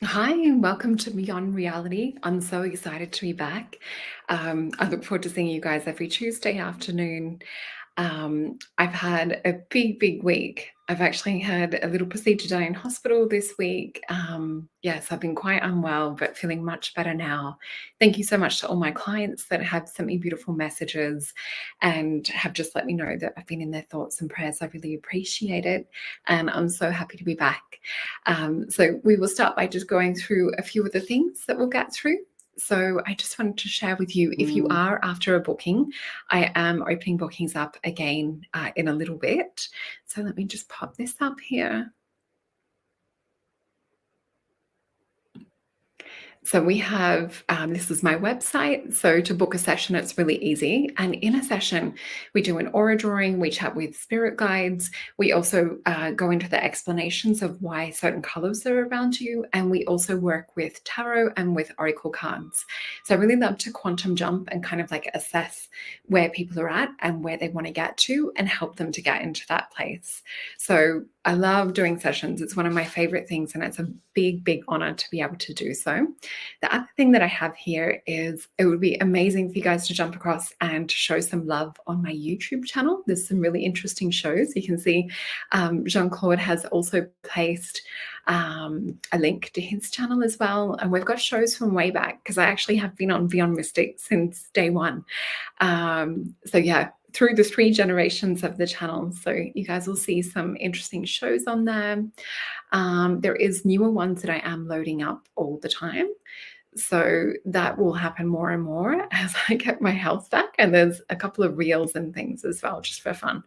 Hi, and welcome to Beyond Reality. I'm so excited to be back. I look forward to seeing you guys every Tuesday afternoon. I've had a big week. I've actually had a little procedure done in hospital this week. Yes, I've been quite unwell, but feeling much better now. Thank you so much to all my clients that have sent me beautiful messages and have just let me know that I've been in their thoughts and prayers. I really appreciate it. And I'm so happy to be back. So we will start by just going through a few of the things that we'll get through. So I just wanted to share with you, if you are after a booking, I am opening bookings up again in a little bit. So let me just pop this up here. So we have, this is my website. So to book a session, it's really easy. And in a session, we do an aura drawing, we chat with spirit guides. We also go into the explanations of why certain colors are around you. And we also work with tarot and with oracle cards. So I really love to quantum jump and kind of like assess where people are at and where they want to get to and help them to get into that place. So I love doing sessions. It's one of my favorite things, and it's a big honor to be able to do so. The other thing that I have here is it would be amazing for you guys to jump across and to show some love on my YouTube channel. There's some really interesting shows. You can see Jean-Claude has also placed a link to his channel as well. And we've got shows from way back because I actually have been on Beyond Mystic since day one. So yeah, through the 3 generations of the channel. So you guys will see some interesting shows on there. There is newer ones that I am loading up all the time. So that will happen more and more as I get my health back. And there's a couple of reels and things as well, just for fun.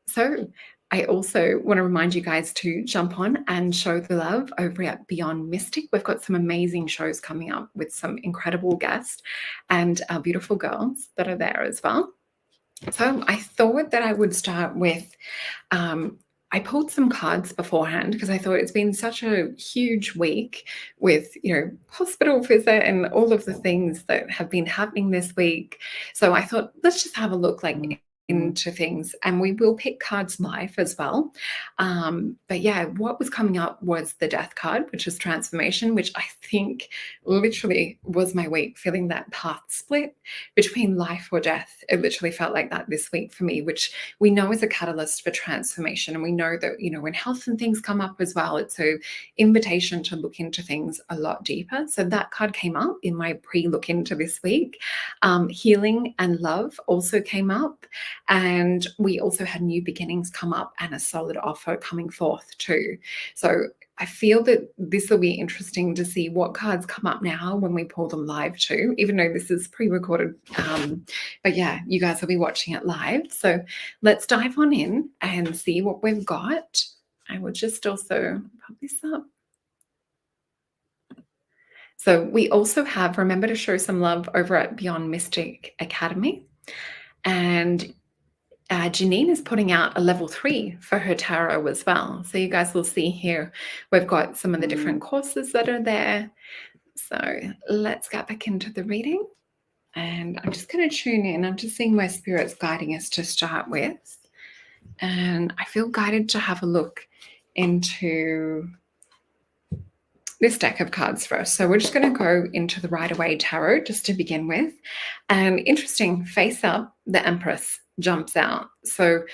So I also want to remind you guys to jump on and show the love over at Beyond Mystic. We've got some amazing shows coming up with some incredible guests and our beautiful girls that are there as well. So I thought that I would start with, I pulled some cards beforehand because I thought it's been such a huge week with, hospital visit and all of the things that have been happening this week. So I thought, let's just have a look into things, and we will pick cards live as well. But yeah, what was coming up was the death card, which is transformation, which I think literally was my week, feeling that path split between life or death. It literally felt like that this week for me, which we know is a catalyst for transformation. And we know that, when health and things come up as well, it's an invitation to look into things a lot deeper. So that card came up in my pre-look into this week. Healing and love also came up. And we also had new beginnings come up and a solid offer coming forth too. So I feel that this will be interesting to see what cards come up now when we pull them live too, even though this is pre-recorded. But yeah, you guys will be watching it live. So let's dive on in and see what we've got. I will just also pop this up. So we also have, remember to show some love over at Beyond Mystic Academy. And Janine is putting out a level 3 for her tarot as well. So you guys will see here, we've got some of the different courses that are there. So let's get back into the reading. And I'm just going to tune in. I'm just seeing where Spirit's guiding us to start with. And I feel guided to have a look into this deck of cards first. So we're just going to go into the Rider-Waite Tarot just to begin with. And interesting, face up, the Empress jumps out. So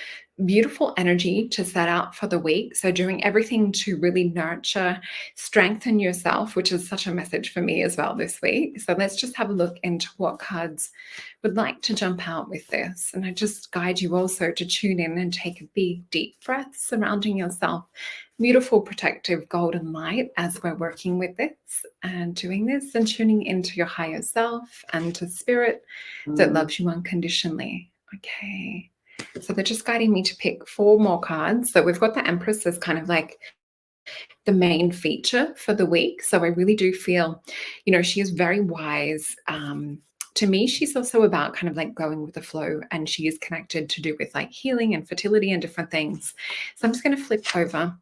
beautiful energy to set out for the week. So doing everything to really nurture, strengthen yourself, which is such a message for me as well this week. So let's just have a look into what cards would like to jump out with this. And I just guide you also to tune in and take a big, deep breath, surrounding yourself. Beautiful, protective golden light as we're working with this and doing this and tuning into your higher self and to spirit that loves you unconditionally. Okay. So they're just guiding me to pick 4 more cards. So we've got the Empress as kind of like the main feature for the week. So I really do feel, she is very wise. To me, she's also about kind of like going with the flow, and she is connected to do with like healing and fertility and different things. So I'm just going to flip over.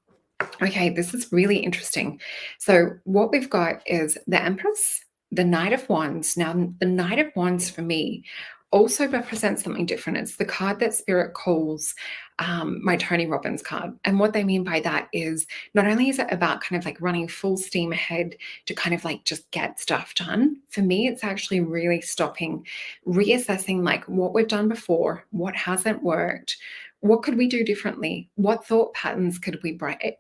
Okay, this is really interesting. So what we've got is the Empress, the Knight of Wands. Now, the Knight of Wands for me also represents something different. It's the card that Spirit calls my Tony Robbins card. And what they mean by that is not only is it about kind of like running full steam ahead to kind of like just get stuff done, for me, it's actually really stopping, reassessing like what we've done before, what hasn't worked, what could we do differently? What thought patterns could we break?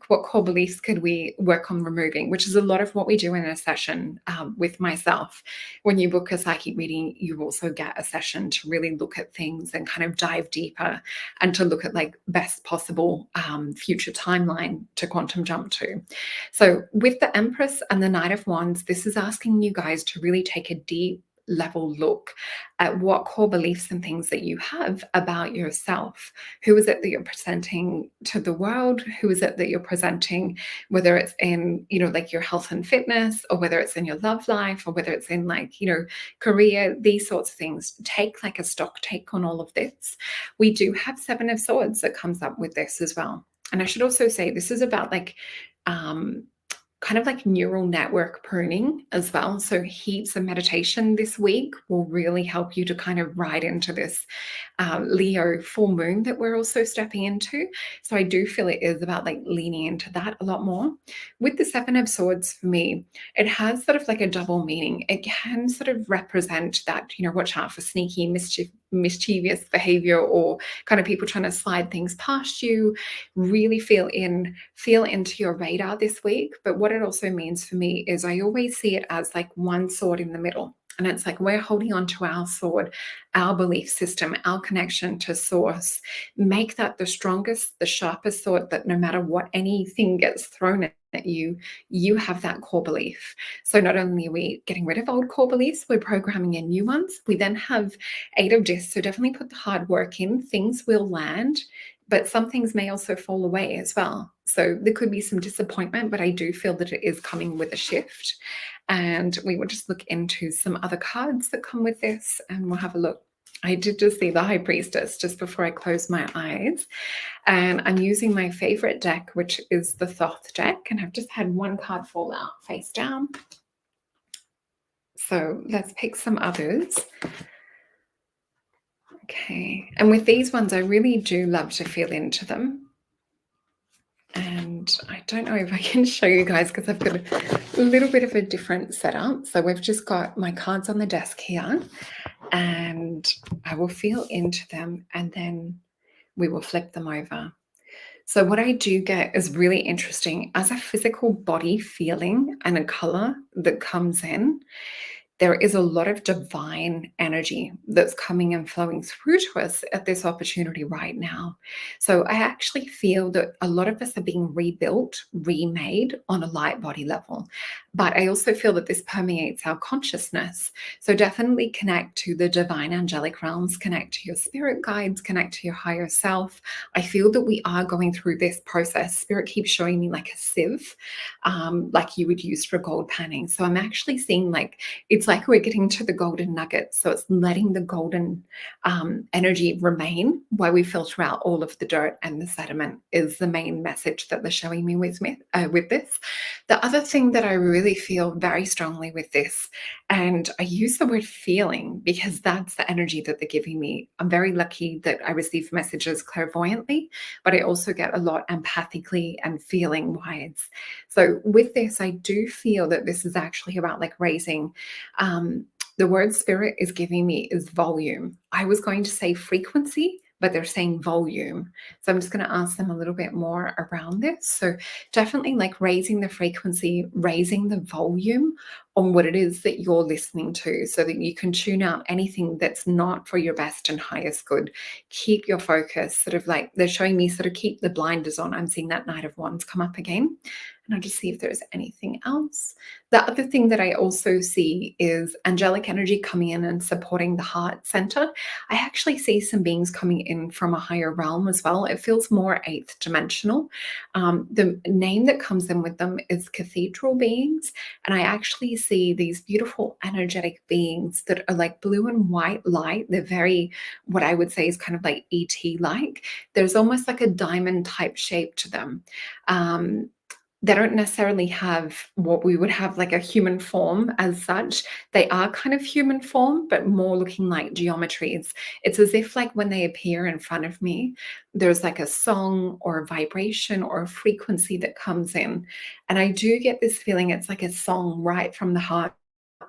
What core beliefs could we work on removing? Which is a lot of what we do in a session with myself. When you book a psychic reading, you also get a session to really look at things and kind of dive deeper and to look at like best possible future timeline to quantum jump to. So with the Empress and the Knight of Wands, this is asking you guys to really take a deep level look at what core beliefs and things that you have about yourself. Who is it that you're presenting to the world? Who is it that you're presenting, whether it's in, like your health and fitness, or whether it's in your love life, or whether it's in like, career, these sorts of things. Take like a stock take on all of this. We do have Seven of Swords that comes up with this as well. And I should also say this is about like kind of like neural network pruning as well. So heaps of meditation this week will really help you to kind of ride into this Leo full moon that we're also stepping into. So I do feel it is about like leaning into that a lot more. With the Seven of Swords, for me, it has sort of like a double meaning. It can sort of represent that, watch out for sneaky, mischievous behavior, or kind of people trying to slide things past you. Really feel into your radar this week. But what it also means for me is I always see it as like one sword in the middle. And it's like we're holding on to our sword, our belief system, our connection to source. Make that the strongest, the sharpest sword, that no matter what anything gets thrown at you, you have that core belief. So not only are we getting rid of old core beliefs, we're programming in new ones. We then have Eight of Discs. So definitely put the hard work in. Things will land, but some things may also fall away as well. So there could be some disappointment, but I do feel that it is coming with a shift. And we will just look into some other cards that come with this, and we'll have a look. I did just see the High Priestess just before I closed my eyes. And I'm using my favorite deck, which is the Thoth deck. And I've just had one card fall out face down. So let's pick some others. Okay. And with these ones, I really do love to feel into them. And I don't know if I can show you guys because I've got a little bit of a different setup. So we've just got my cards on the desk here, and I will feel into them and then we will flip them over. So what I do get is really interesting as a physical body feeling and a color that comes in. There is a lot of divine energy that's coming and flowing through to us at this opportunity right now. So I actually feel that a lot of us are being rebuilt, remade on a light body level. But I also feel that this permeates our consciousness. So definitely connect to the divine angelic realms, connect to your spirit guides, connect to your higher self. I feel that we are going through this process. Spirit keeps showing me like a sieve, like you would use for gold panning. So I'm actually seeing like, it's like we're getting to the golden nuggets. So it's letting the golden energy remain while we filter out all of the dirt and the sediment is the main message that they're showing me with this. The other thing that I really feel very strongly with this, and I use the word feeling because that's the energy that they're giving me. I'm very lucky that I receive messages clairvoyantly, but I also get a lot empathically and feeling wise. So with this, I do feel that this is actually about like raising the word Spirit is giving me is volume. I was going to say frequency, but they're saying volume. So I'm just going to ask them a little bit more around this. So definitely like raising the frequency, raising the volume on what it is that you're listening to so that you can tune out anything that's not for your best and highest good. Keep your focus, sort of like they're showing me sort of keep the blinders on. I'm seeing that Knight of Wands come up again. And I'll just see if there's anything else. The other thing that I also see is angelic energy coming in and supporting the heart center. I actually see some beings coming in from a higher realm as well. It feels more eighth dimensional. The name that comes in with them is cathedral beings. And I actually see these beautiful energetic beings that are like blue and white light. They're very, what I would say is kind of like ET-like. There's almost like a diamond type shape to them. they don't necessarily have what we would have like a human form as such. They are kind of human form, but more looking like geometries. It's as if like when they appear in front of me, there's like a song or a vibration or a frequency that comes in. And I do get this feeling it's like a song right from the heart,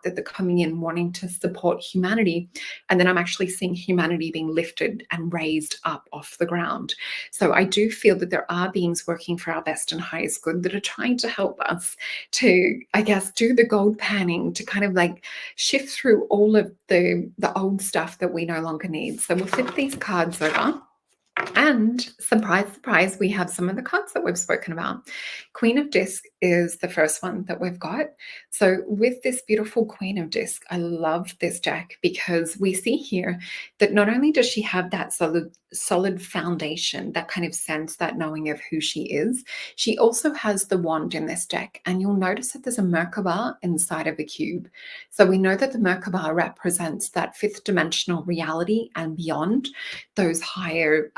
that they're coming in wanting to support humanity. And then I'm actually seeing humanity being lifted and raised up off the ground. So I do feel that there are beings working for our best and highest good that are trying to help us to, I guess, do the gold panning, to kind of like shift through all of the old stuff that we no longer need. So we'll flip these cards over. And surprise, surprise, we have some of the cards that we've spoken about. Queen of Disc is the first one that we've got. So with this beautiful Queen of Disc, I love this deck because we see here that not only does she have that solid foundation, that kind of sense, that knowing of who she is, she also has the wand in this deck. And you'll notice that there's a Merkaba inside of a cube. So we know that the Merkaba represents that fifth dimensional reality and beyond, those higher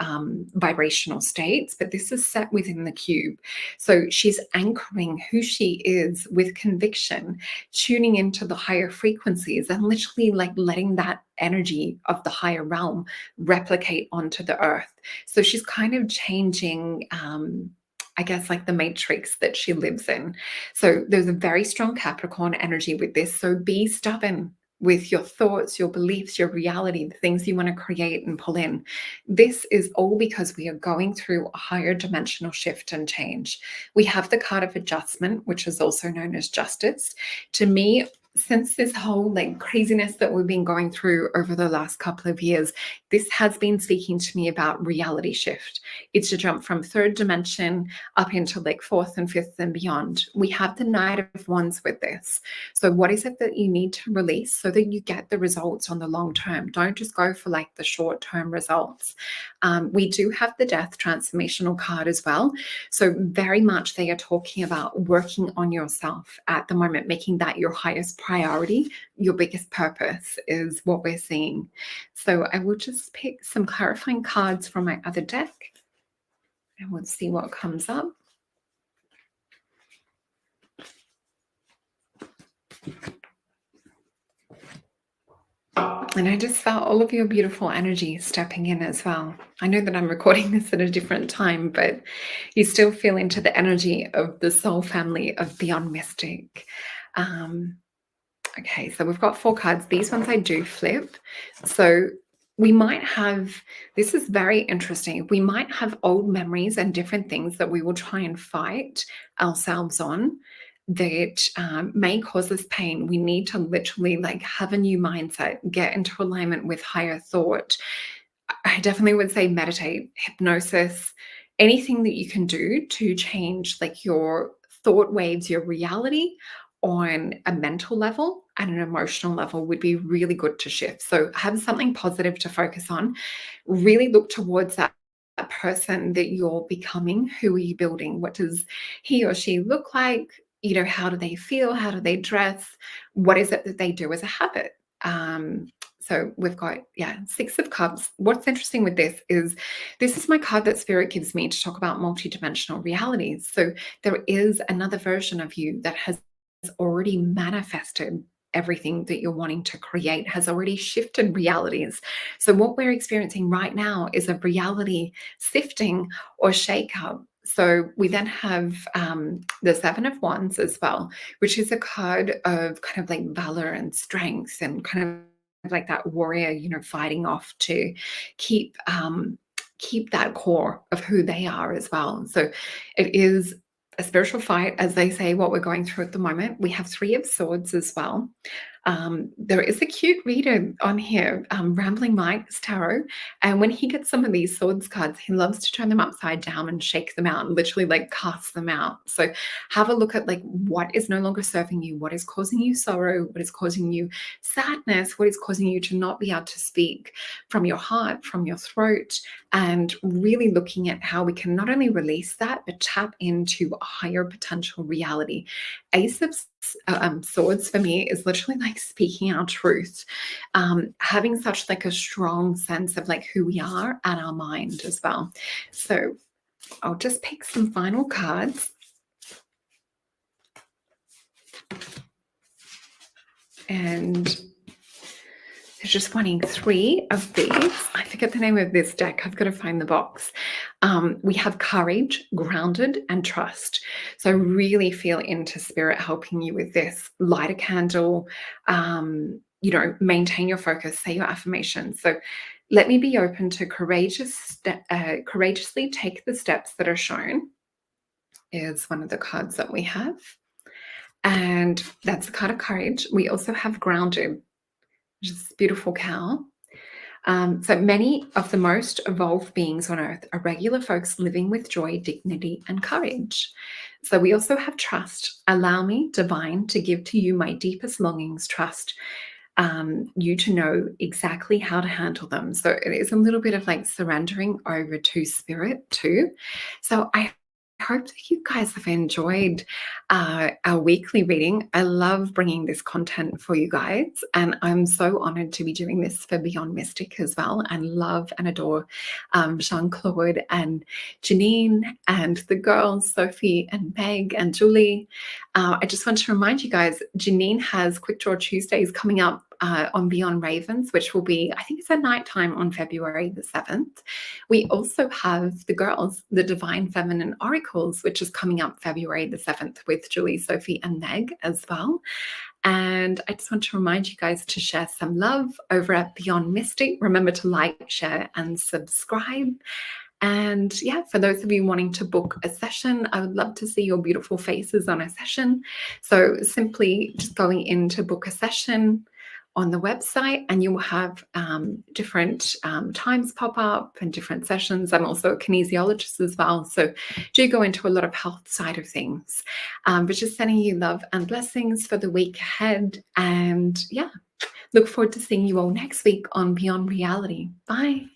vibrational states, but this is set within the cube. So she's anchoring who she is with conviction, tuning into the higher frequencies and literally like letting that energy of the higher realm replicate onto the earth. So she's kind of changing, I guess, like the matrix that she lives in. So there's a very strong Capricorn energy with this. So be stubborn with your thoughts, your beliefs, your reality, the things you want to create and pull in. This is all because we are going through a higher dimensional shift and change. We have the card of adjustment, which is also known as justice. To me, since this whole like craziness that we've been going through over the last couple of years, this has been speaking to me about reality shift. It's a jump from third dimension up into like fourth and fifth and beyond. We have the Knight of Wands with this. So what is it that you need to release so that you get the results on the long term? Don't just go for like the short term results. We do have the Death transformational card as well. So very much they are talking about working on yourself at the moment, making that your highest priority, your biggest purpose is what we're seeing. So I will just pick some clarifying cards from my other deck and we'll see what comes up. And I just felt all of your beautiful energy stepping in as well. I know that I'm recording this at a different time, but you still feel into the energy of the soul family of Beyond Mystic. Okay, so we've got 4 cards. These ones I do flip. So we might have, this is very interesting. We might have old memories and different things that we will try and fight ourselves on that may cause us pain. We need to literally like have a new mindset, get into alignment with higher thought. I definitely would say meditate, hypnosis, anything that you can do to change like your thought waves, your reality on a mental level and an emotional level would be really good to shift. So have something positive to focus on. Really look towards that person that you're becoming. Who are you building? What does he or she look like? You know, how do they feel? How do they dress? What is it that they do as a habit? So we've got, 6 of Cups. What's interesting with this is my card that Spirit gives me to talk about multidimensional realities. So there is another version of you that has already manifested everything that you're wanting to create, has already shifted realities. So what we're experiencing right now is a reality sifting or shake-up. So we then have the 7 of Wands as well, which is a card of kind of like valor and strength and kind of like that warrior, you know, fighting off to keep that core of who they are as well. So it is a spiritual fight, as they say, what we're going through at the moment. We have 3 of Swords as well. There is a cute reader on here, Rambling Mike's Tarot. And when he gets some of these swords cards, he loves to turn them upside down and shake them out and literally like cast them out. So have a look at like what is no longer serving you, what is causing you sorrow, what is causing you sadness, what is causing you to not be able to speak from your heart, from your throat, and really looking at how we can not only release that, but tap into a higher potential reality. Ace of Swords for me is literally like speaking our truth, having such like a strong sense of like who we are and our mind as well. So I'll just pick some final cards. And they're just wanting 3 of these. I forget the name of this deck. I've got to find the box. We have courage, grounded, and trust. So really feel into spirit helping you with this. Light a candle, maintain your focus, say your affirmations. So let me be open to courageously take the steps that are shown is one of the cards that we have. And that's the card of courage. We also have grounded, which is this beautiful cow. So many of the most evolved beings on earth are regular folks living with joy, dignity, and courage. So we also have trust. Allow me, divine, to give to you my deepest longings, trust you to know exactly how to handle them. So it is a little bit of like surrendering over to spirit too. So I hope that you guys have enjoyed our weekly reading. I love bringing this content for you guys, and I'm so honored to be doing this for Beyond Mystic as well, and love and adore Jean-Claude and Janine and the girls, Sophie and Meg and Julie. I just want to remind you guys, Janine has Quick Draw Tuesdays coming up on Beyond Ravens, which will be, I think it's at nighttime on February the 7th. We also have the girls, the Divine Feminine Oracles, which is coming up February the 7th with Julie, Sophie, and Meg as well. And I just want to remind you guys to share some love over at Beyond Mystic. Remember to like, share, and subscribe. And yeah, for those of you wanting to book a session, I would love to see your beautiful faces on a session. So simply just going in to book a session on the website, and you will have different times pop up and different sessions. I'm also a kinesiologist as well, so do go into a lot of health side of things. But just sending you love and blessings for the week ahead. And yeah, look forward to seeing you all next week on Beyond Reality. Bye.